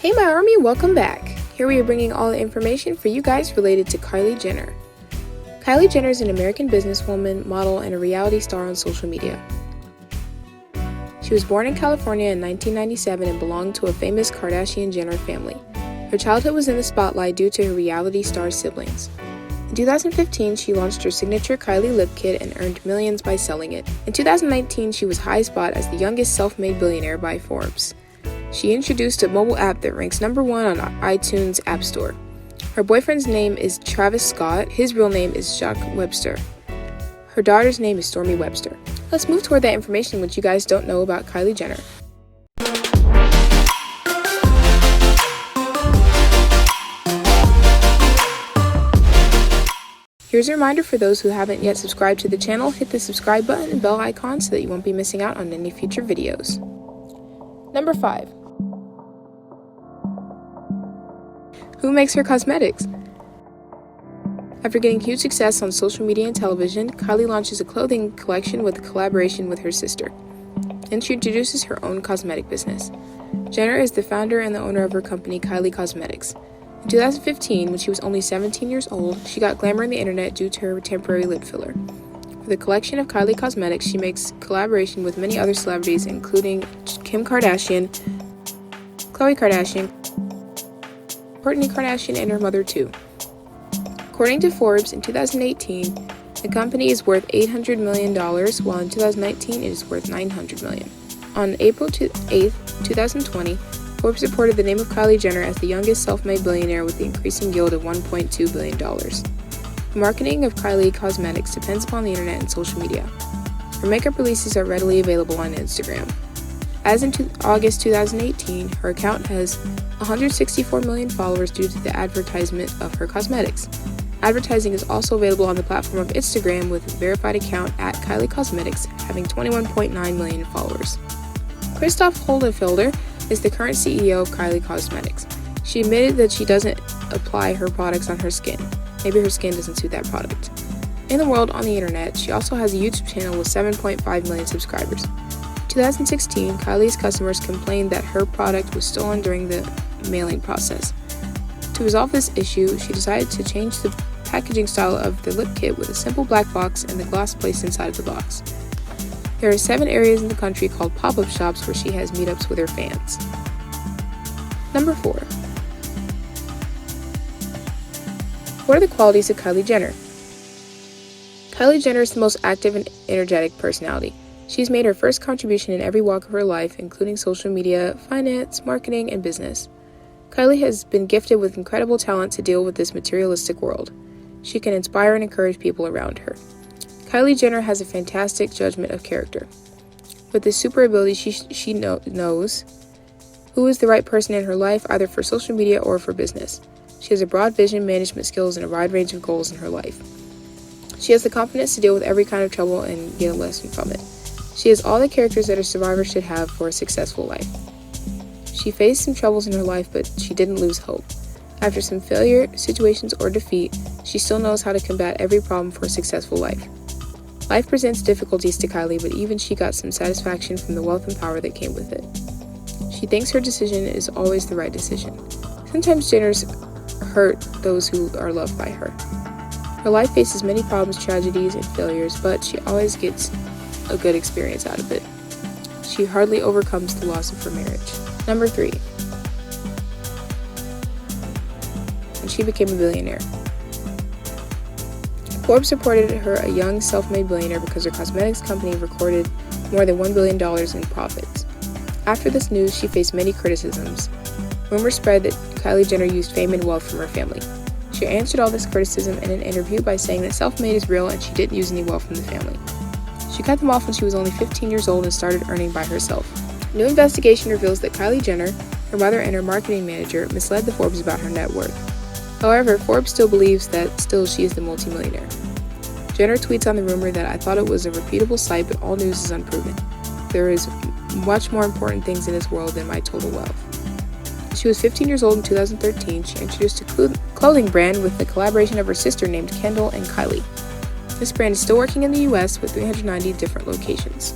Hey my army, welcome back. Here we are bringing all the information for you guys related to Kylie Jenner. Kylie Jenner is an American businesswoman, model, and a reality star on social media. She was born in California in 1997 and belonged to a famous Kardashian Jenner family. Her childhood was in the spotlight due to her reality star siblings. In 2015, she launched her signature Kylie lip kit and earned millions by selling it. In 2019, she was high spot as the youngest self-made billionaire by Forbes. She introduced a mobile app that ranks number 1 on iTunes App Store. Her boyfriend's name is Travis Scott. His real name is Jacques Webster. Her daughter's name is Stormi Webster. Let's move toward that information which you guys don't know about Kylie Jenner. Here's a reminder for those who haven't yet subscribed to the channel, hit the subscribe button and bell icon so that you won't be missing out on any future videos. Number 5. Who makes her cosmetics? After getting huge success on social media and television, Kylie launches a clothing collection with a collaboration with her sister, and she introduces her own cosmetic business. Jenner is the founder and the owner of her company, Kylie Cosmetics. In 2015, when she was only 17 years old, she got glamour on the internet due to her temporary lip filler. For the collection of Kylie Cosmetics, she makes collaboration with many other celebrities, including Kim Kardashian, Khloe Kardashian, Kourtney Kardashian, and her mother too. According to Forbes, in 2018, the company is worth $800 million, while in 2019 it is worth $900 million. On April 8, 2020, Forbes reported the name of Kylie Jenner as the youngest self-made billionaire with the increasing yield of $1.2 billion. The marketing of Kylie Cosmetics depends upon the internet and social media. Her makeup releases are readily available on Instagram. As in August 2018, her account has 164 million followers due to the advertisement of her cosmetics. Advertising is also available on the platform of Instagram with a verified account at Kylie Cosmetics having 21.9 million followers. Christoph Holdenfelder is the current CEO of Kylie Cosmetics. She admitted that she doesn't apply her products on her skin. Maybe her skin doesn't suit that product. In the world on the internet, she also has a YouTube channel with 7.5 million subscribers. In 2016, Kylie's customers complained that her product was stolen during the mailing process. To resolve this issue, she decided to change the packaging style of the lip kit with a simple black box and the glass placed inside of the box. There are 7 areas in the country called pop-up shops where she has meetups with her fans. Number 4. What are the qualities of Kylie Jenner? Kylie Jenner is the most active and energetic personality. She's made her first contribution in every walk of her life, including social media, finance, marketing, and business. Kylie has been gifted with incredible talent to deal with this materialistic world. She can inspire and encourage people around her. Kylie Jenner has a fantastic judgment of character. With this super ability, she knows who is the right person in her life, either for social media or for business. She has a broad vision, management skills, and a wide range of goals in her life. She has the confidence to deal with every kind of trouble and get a lesson from it. She has all the characters that a survivor should have for a successful life. She faced some troubles in her life, but she didn't lose hope. After some failure, situations, or defeat, she still knows how to combat every problem for a successful life. Life presents difficulties to Kylie, but even she got some satisfaction from the wealth and power that came with it. She thinks her decision is always the right decision. Sometimes Jenners hurt those who are loved by her. Her life faces many problems, tragedies, and failures, but she always gets a good experience out of it. She hardly overcomes the loss of her marriage. Number 3. When she became a billionaire. Forbes reported her a young self-made billionaire because her cosmetics company recorded more than $1 billion in profits. After this news, she faced many criticisms. Rumors spread that Kylie Jenner used fame and wealth from her family. She answered all this criticism in an interview by saying that self-made is real and she didn't use any wealth from the family. She cut them off when she was only 15 years old and started earning by herself. A new investigation reveals that Kylie Jenner, her mother, and her marketing manager misled the Forbes about her net worth. However, Forbes still believes that she is the multimillionaire. Jenner tweets on the rumor that I thought it was a reputable site, but all news is unproven. There is much more important things in this world than my total wealth. She was 15 years old in 2013. She introduced a clothing brand with the collaboration of her sister named Kendall and Kylie. This brand is still working in the US with 390 different locations.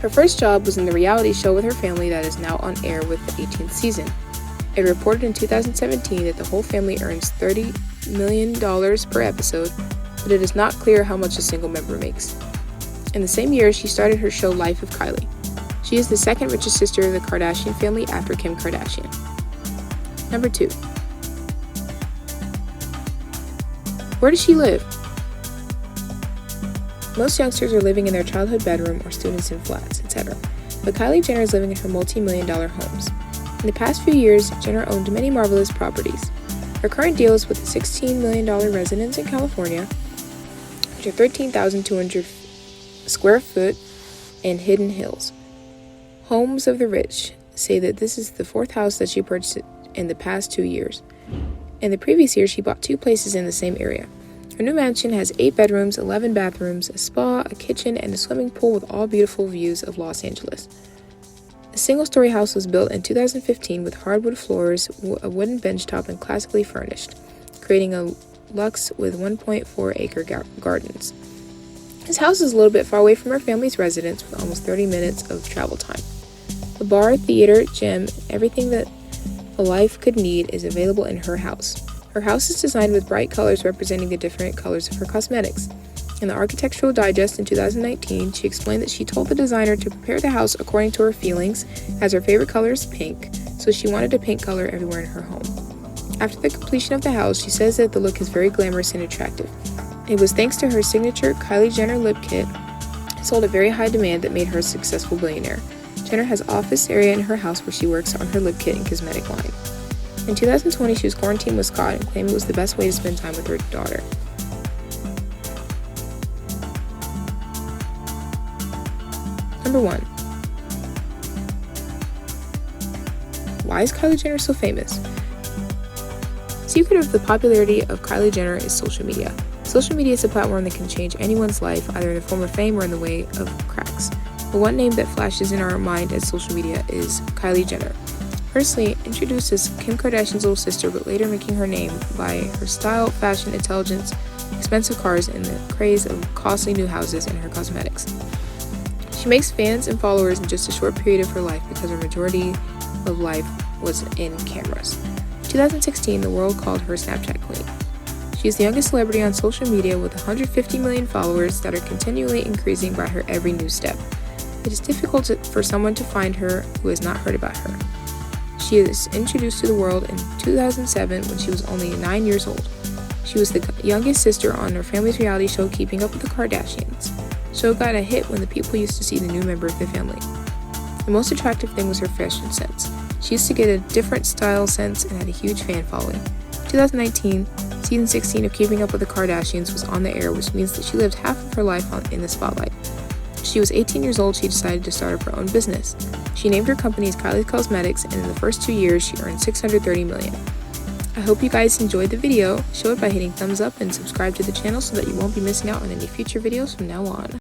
Her first job was in the reality show with her family that is now on air with the 18th season. It reported in 2017 that the whole family earns $30 million per episode, but it is not clear how much a single member makes. In the same year, she started her show Life of Kylie. She is the second richest sister of the Kardashian family after Kim Kardashian. Number 2. Where does she live? Most youngsters are living in their childhood bedroom or students in flats, etc. But Kylie Jenner is living in her multi-million-dollar homes. In the past few years, Jenner owned many marvelous properties. Her current deal is with a $16 million residence in California, which are 13,200 square foot in Hidden Hills. Homes of the Rich say that this is the fourth house that she purchased in the past 2 years. In the previous year, she bought 2 places in the same area. Her new mansion has 8 bedrooms, 11 bathrooms, a spa, a kitchen, and a swimming pool with all beautiful views of Los Angeles. The single-story house was built in 2015 with hardwood floors, a wooden benchtop, and classically furnished, creating a luxe with 1.4-acre gardens. His house is a little bit far away from her family's residence with almost 30 minutes of travel time. The bar, theater, gym, everything that a life could need is available in her house. Her house is designed with bright colors representing the different colors of her cosmetics. In the Architectural Digest in 2019, she explained that she told the designer to prepare the house according to her feelings, as her favorite color is pink, so she wanted a pink color everywhere in her home. After the completion of the house, she says that the look is very glamorous and attractive. It was thanks to her signature Kylie Jenner lip kit, sold at very high demand, that made her a successful billionaire. Jenner has an office area in her house where she works on her lip kit and cosmetic line. In 2020, she was quarantined with Scott and claimed it was the best way to spend time with her daughter. Number 1. Why is Kylie Jenner so famous? The secret of the popularity of Kylie Jenner is social media. Social media is a platform that can change anyone's life, either in the form of fame or in the way of cracks. The one name that flashes in our mind as social media is Kylie Jenner. Firstly, introduced as Kim Kardashian's little sister, but later making her name by her style, fashion, intelligence, expensive cars, and the craze of costly new houses and her cosmetics. She makes fans and followers in just a short period of her life because her majority of life was in cameras. In 2016, the world called her Snapchat Queen. She is the youngest celebrity on social media with 150 million followers that are continually increasing by her every new step. It is difficult for someone to find her who has not heard about her. She was introduced to the world in 2007 when she was only 9 years old. She was the youngest sister on her family's reality show Keeping Up with the Kardashians. The show got a hit when the people used to see the new member of the family. The most attractive thing was her fashion sense. She used to get a different style sense and had a huge fan following. In 2019, season 16 of Keeping Up with the Kardashians was on the air, which means that she lived half of her life in the spotlight. She was 18 years old. She decided to start up her own business. She named her company as Kylie Cosmetics, and in the first 2 years, she earned $630 million. I hope you guys enjoyed the video. Show it by hitting thumbs up and subscribe to the channel so that you won't be missing out on any future videos from now on.